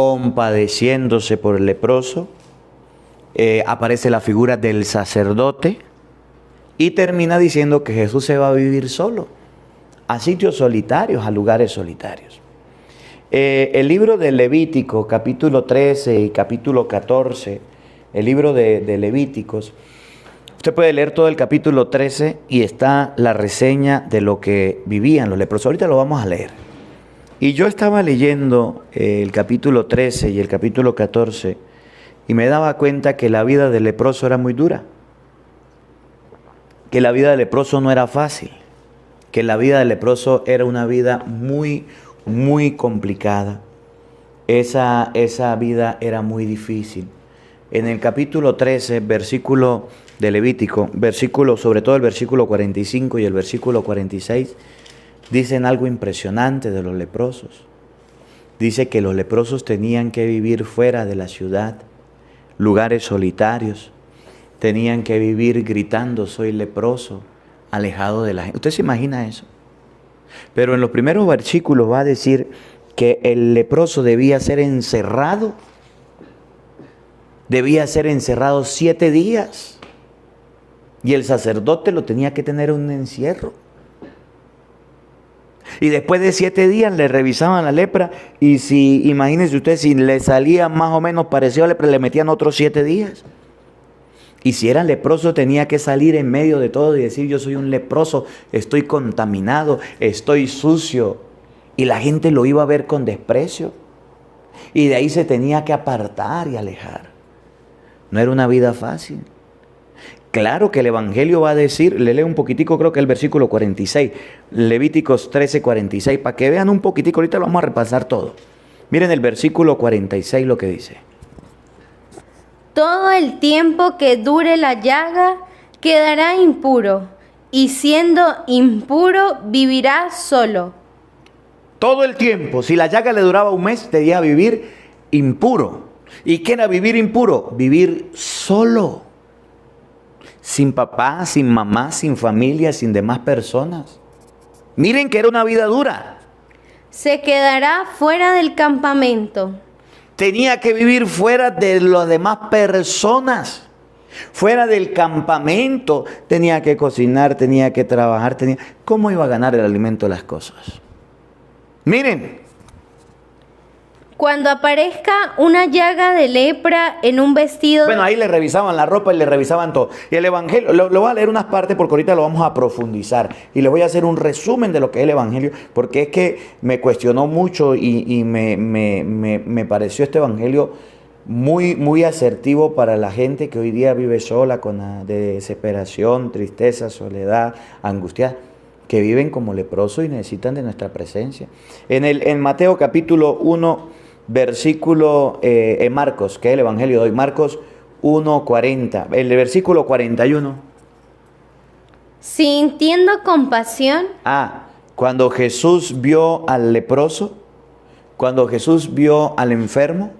compadeciéndose por el leproso. Aparece la figura del sacerdote y termina diciendo que Jesús se va a vivir solo, a sitios solitarios, a lugares solitarios. El libro de Levítico, capítulo 13 y capítulo 14, el libro de Levíticos, usted puede leer todo el capítulo 13 y está la reseña de lo que vivían los leprosos. Ahorita lo vamos a leer. Y yo estaba leyendo el capítulo 13 y el capítulo 14 y me daba cuenta que la vida del leproso era muy dura, que la vida del leproso no era fácil, que la vida del leproso era una vida muy complicada. Esa vida era muy difícil. En el capítulo 13, versículo de Levítico, sobre todo el versículo 45 y el versículo 46, dicen algo impresionante de los leprosos. Dice que los leprosos tenían que vivir fuera de la ciudad, lugares solitarios. Tenían que vivir gritando, soy leproso, alejado de la gente. ¿Usted se imagina eso? Pero en los primeros versículos va a decir que el leproso debía ser encerrado 7 días. Y el sacerdote lo tenía que tener en un encierro. Y después de 7 días le revisaban la lepra. Y si, imagínense usted, si le salía más o menos parecido a lepra, le metían otros 7 días. Y si era leproso tenía que salir en medio de todo y decir, yo soy un leproso, estoy contaminado, estoy sucio. Y la gente lo iba a ver con desprecio. Y de ahí se tenía que apartar y alejar. No era una vida fácil. Claro que el Evangelio va a decir, le leo un poquitico, creo que el versículo 46, Levíticos 13, 46, para que vean un poquitico, ahorita lo vamos a repasar todo. Miren el versículo 46 lo que dice. Todo el tiempo que dure la llaga quedará impuro, y siendo impuro vivirá solo. Todo el tiempo, si la llaga le duraba un mes, debía vivir impuro. ¿Y qué era vivir impuro? Vivir solo. Sin papá, sin mamá, sin familia, sin demás personas. Miren que era una vida dura. Se quedará fuera del campamento. Tenía que vivir fuera de las demás personas. Fuera del campamento. Tenía que cocinar, tenía que trabajar. ¿Cómo iba a ganar el alimento de las cosas? Miren. Cuando aparezca una llaga de lepra en un vestido... Bueno, ahí le revisaban la ropa y le revisaban todo. Y el Evangelio, lo voy a leer unas partes porque ahorita lo vamos a profundizar. Y les voy a hacer un resumen de lo que es el Evangelio. Porque es que me cuestionó mucho y me pareció este Evangelio muy asertivo para la gente que hoy día vive sola, de desesperación, tristeza, soledad, angustia, que viven como leprosos y necesitan de nuestra presencia. En Mateo capítulo 1... versículo en Marcos, que es el Evangelio de hoy, Marcos 1:40, el versículo 41. Sintiendo compasión. Cuando Jesús vio al leproso, cuando Jesús vio al enfermo,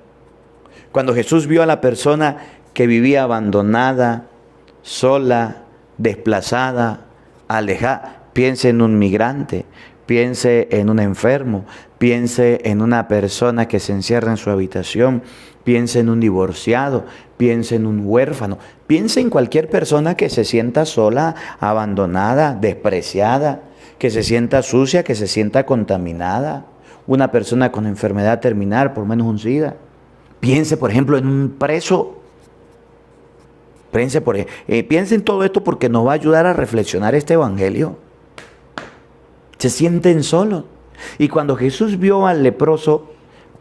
cuando Jesús vio a la persona que vivía abandonada, sola, desplazada, alejada, piense en un migrante, piense en un enfermo, piense en una persona que se encierra en su habitación, piense en un divorciado, piense en un huérfano, piense en cualquier persona que se sienta sola, abandonada, despreciada, que se sienta sucia, que se sienta contaminada, una persona con enfermedad terminal, por lo menos un SIDA. Piense, por ejemplo, en un preso. Piense en todo esto porque nos va a ayudar a reflexionar este Evangelio. Se sienten solos. Y cuando Jesús vio al leproso,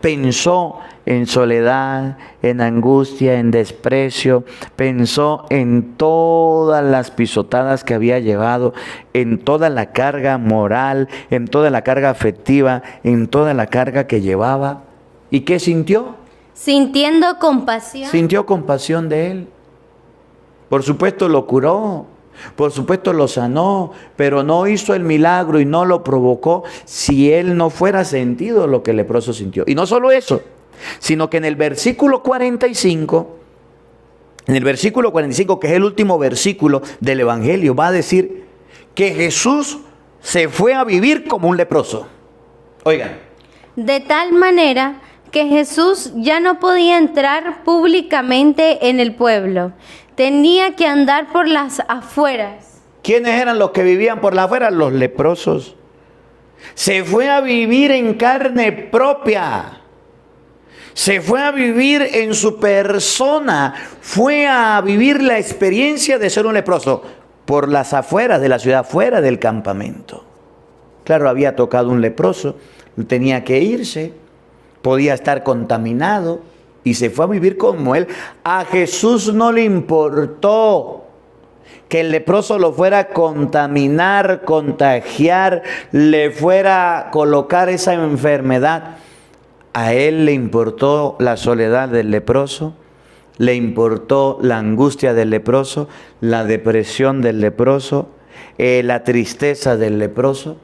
pensó en soledad, en angustia, en desprecio, pensó en todas las pisotadas que había llevado, en toda la carga moral, en toda la carga afectiva, en toda la carga que llevaba. ¿Y qué sintió? Sintiendo compasión. Sintió compasión de él. Por supuesto lo curó. Por supuesto lo sanó, pero no hizo el milagro y no lo provocó si él no fuera sentido lo que el leproso sintió. Y no solo eso, sino que en el versículo 45, que es el último versículo del Evangelio, va a decir que Jesús se fue a vivir como un leproso. Oigan. De tal manera que Jesús ya no podía entrar públicamente en el pueblo. Tenía que andar por las afueras. ¿Quiénes eran los que vivían por las afueras? Los leprosos. Se fue a vivir en carne propia. Se fue a vivir en su persona. Fue a vivir la experiencia de ser un leproso por las afueras de la ciudad, fuera del campamento. Claro, había tocado un leproso, tenía que irse, podía estar contaminado y se fue a vivir como él. A Jesús no le importó que el leproso lo fuera a contaminar, contagiar, le fuera a colocar esa enfermedad. A él le importó la soledad del leproso, le importó la angustia del leproso, la depresión del leproso, la tristeza del leproso.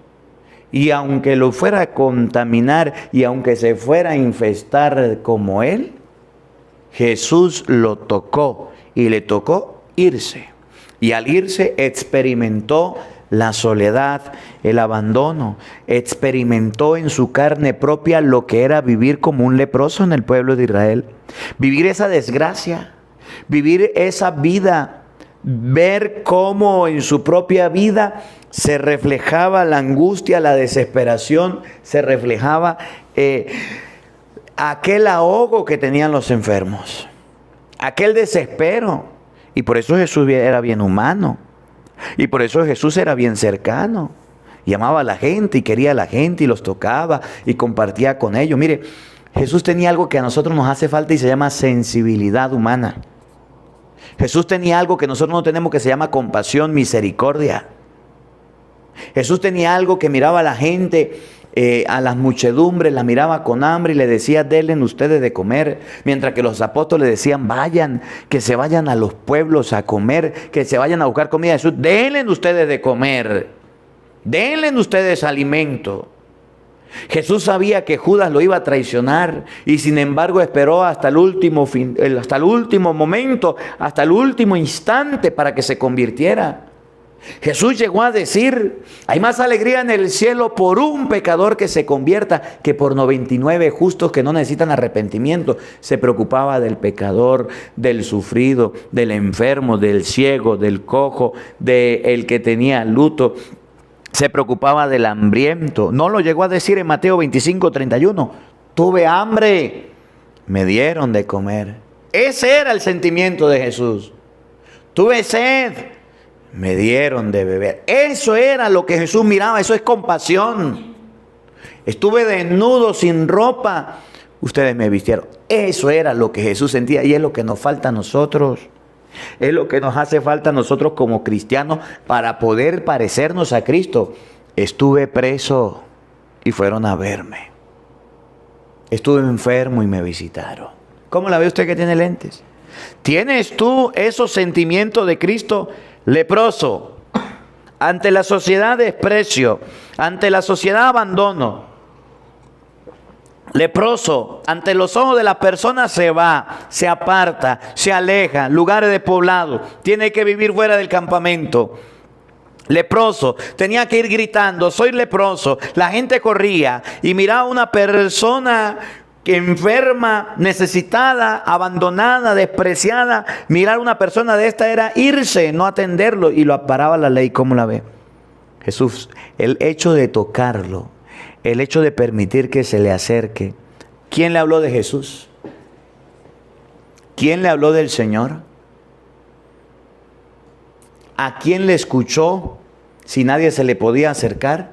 Y aunque lo fuera a contaminar y aunque se fuera a infestar como él, Jesús lo tocó y le tocó irse. Y al irse experimentó la soledad, el abandono, experimentó en su carne propia lo que era vivir como un leproso en el pueblo de Israel. Vivir esa desgracia, vivir esa vida, ver cómo en su propia vida se reflejaba la angustia, la desesperación, se reflejaba aquel ahogo que tenían los enfermos, aquel desespero. Y por eso Jesús era bien humano. Y por eso Jesús era bien cercano. Y amaba a la gente y quería a la gente y los tocaba y compartía con ellos. Mire, Jesús tenía algo que a nosotros nos hace falta y se llama sensibilidad humana. Jesús tenía algo que nosotros no tenemos que se llama compasión, misericordia. Jesús tenía algo que miraba a la gente, a las muchedumbres, la miraba con hambre y le decía, denle ustedes de comer. Mientras que los apóstoles decían, vayan, que se vayan a los pueblos a comer, que se vayan a buscar comida. Jesús, denle ustedes de comer, denle ustedes alimento. Jesús sabía que Judas lo iba a traicionar y sin embargo esperó hasta el último momento, hasta el último instante para que se convirtiera. Jesús llegó a decir, hay más alegría en el cielo por un pecador que se convierta que por 99 justos que no necesitan arrepentimiento. Se preocupaba del pecador, del sufrido, del enfermo, del ciego, del cojo, del que tenía luto. Se preocupaba del hambriento. No lo llegó a decir en Mateo 25:31. Tuve hambre, me dieron de comer. Ese era el sentimiento de Jesús. Tuve sed, me dieron de beber. Eso era lo que Jesús miraba. Eso es compasión. Estuve desnudo, sin ropa, ustedes me vistieron. Eso era lo que Jesús sentía y es lo que nos falta a nosotros. Es lo que nos hace falta a nosotros como cristianos para poder parecernos a Cristo. Estuve preso y fueron a verme. Estuve enfermo y me visitaron. ¿Cómo la ve usted que tiene lentes? ¿Tienes tú esos sentimientos de Cristo? Leproso, ante la sociedad desprecio, ante la sociedad abandono. Leproso, ante los ojos de las personas se va, se aparta, se aleja, lugares despoblados, tiene que vivir fuera del campamento. Leproso, tenía que ir gritando, soy leproso. La gente corría y miraba a una persona enferma, necesitada, abandonada, despreciada. Mirar a una persona de esta era irse, no atenderlo, y lo paraba la ley. ¿Cómo la ve? Jesús, el hecho de tocarlo, el hecho de permitir que se le acerque. ¿Quién le habló de Jesús? ¿Quién le habló del Señor? ¿A quién le escuchó si nadie se le podía acercar?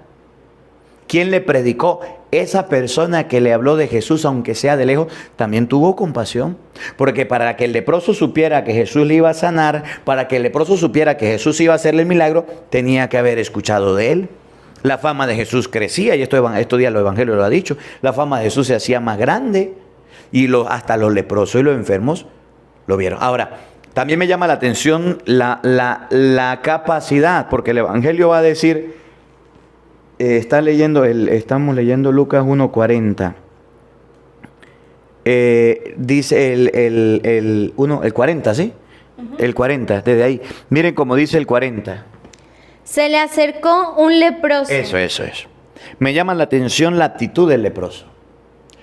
¿Quién le predicó? Esa persona que le habló de Jesús, aunque sea de lejos, también tuvo compasión. Porque para que el leproso supiera que Jesús le iba a sanar, para que el leproso supiera que Jesús iba a hacerle el milagro, tenía que haber escuchado de él. La fama de Jesús crecía, y estos días los evangelios lo ha dicho. La fama de Jesús se hacía más grande y hasta los leprosos y los enfermos lo vieron. Ahora, también me llama la atención la capacidad, porque el evangelio va a decir, estamos leyendo Lucas 1:40. Dice el 40, ¿sí? Uh-huh. El 40, desde ahí. Miren cómo dice el 40. Se le acercó un leproso. Eso. Me llama la atención la actitud del leproso.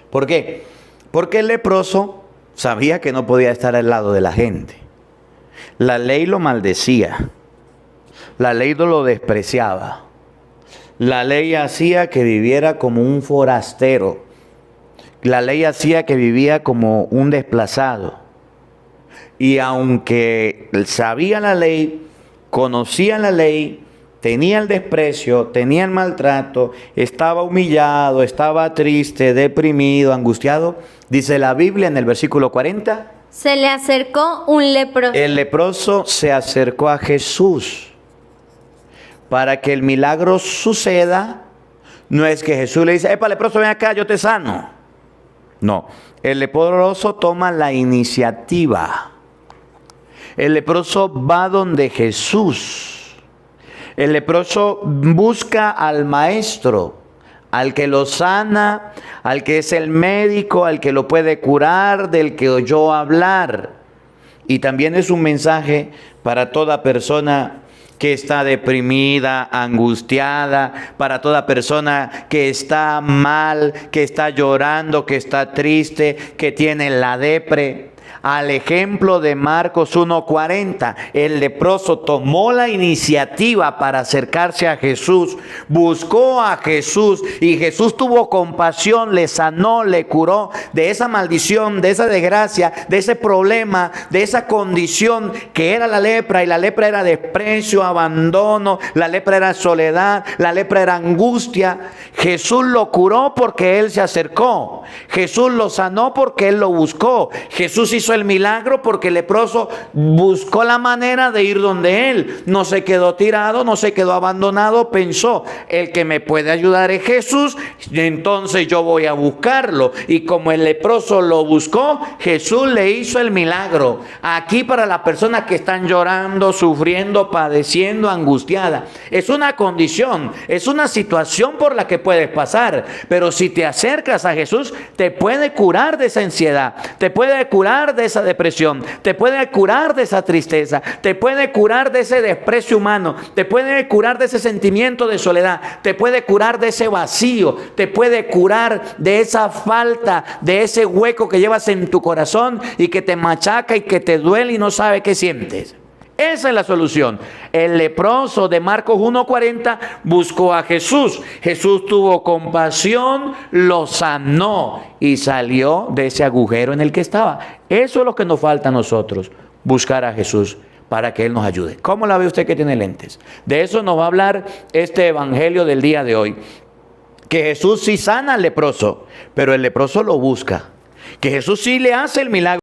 ¿Por qué? Porque el leproso sabía que no podía estar al lado de la gente. La ley lo maldecía. La ley lo despreciaba. La ley hacía que viviera como un forastero. La ley hacía que vivía como un desplazado. Y aunque sabía la ley, conocía la ley, tenía el desprecio, tenía el maltrato, estaba humillado, estaba triste, deprimido, angustiado, dice la Biblia en el versículo 40. Se le acercó un leproso. El leproso se acercó a Jesús. Para que el milagro suceda, no es que Jesús le dice, epa, leproso, ven acá, yo te sano. No, el leproso toma la iniciativa. El leproso va donde Jesús. El leproso busca al maestro, al que lo sana, al que es el médico, al que lo puede curar, del que oyó hablar. Y también es un mensaje para toda persona que está deprimida, angustiada, para toda persona que está mal, que está llorando, que está triste, que tiene la depre. Al ejemplo de Marcos 1:40, el leproso tomó la iniciativa para acercarse a Jesús, buscó a Jesús y Jesús tuvo compasión, le sanó, le curó de esa maldición, de esa desgracia, de ese problema, de esa condición que era la lepra. Y la lepra era desprecio, abandono, la lepra era soledad, la lepra era angustia. Jesús lo curó porque Él se acercó. Jesús lo sanó porque Él lo buscó. Jesús hizo el milagro porque el leproso buscó la manera de ir donde Él. No se quedó tirado, no se quedó abandonado, pensó, el que me puede ayudar es Jesús, entonces yo voy a buscarlo. Y como el leproso lo buscó, Jesús le hizo el milagro. Aquí para las personas que están llorando, sufriendo, padeciendo, angustiada, es una condición, es una situación por la que puedes pasar, pero si te acercas a Jesús, te puede curar de esa ansiedad, te puede curar de esa depresión, te puede curar de esa tristeza, te puede curar de ese desprecio humano, te puede curar de ese sentimiento de soledad, te puede curar de ese vacío, te puede curar de esa falta, de ese hueco que llevas en tu corazón y que te machaca y que te duele y no sabes qué sientes. Esa es la solución. El leproso de Marcos 1:40 buscó a Jesús. Jesús tuvo compasión, lo sanó y salió de ese agujero en el que estaba. Eso es lo que nos falta a nosotros, buscar a Jesús para que Él nos ayude. ¿Cómo la ve usted que tiene lentes? De eso nos va a hablar este evangelio del día de hoy. Que Jesús sí sana al leproso, pero el leproso lo busca. Que Jesús sí le hace el milagro.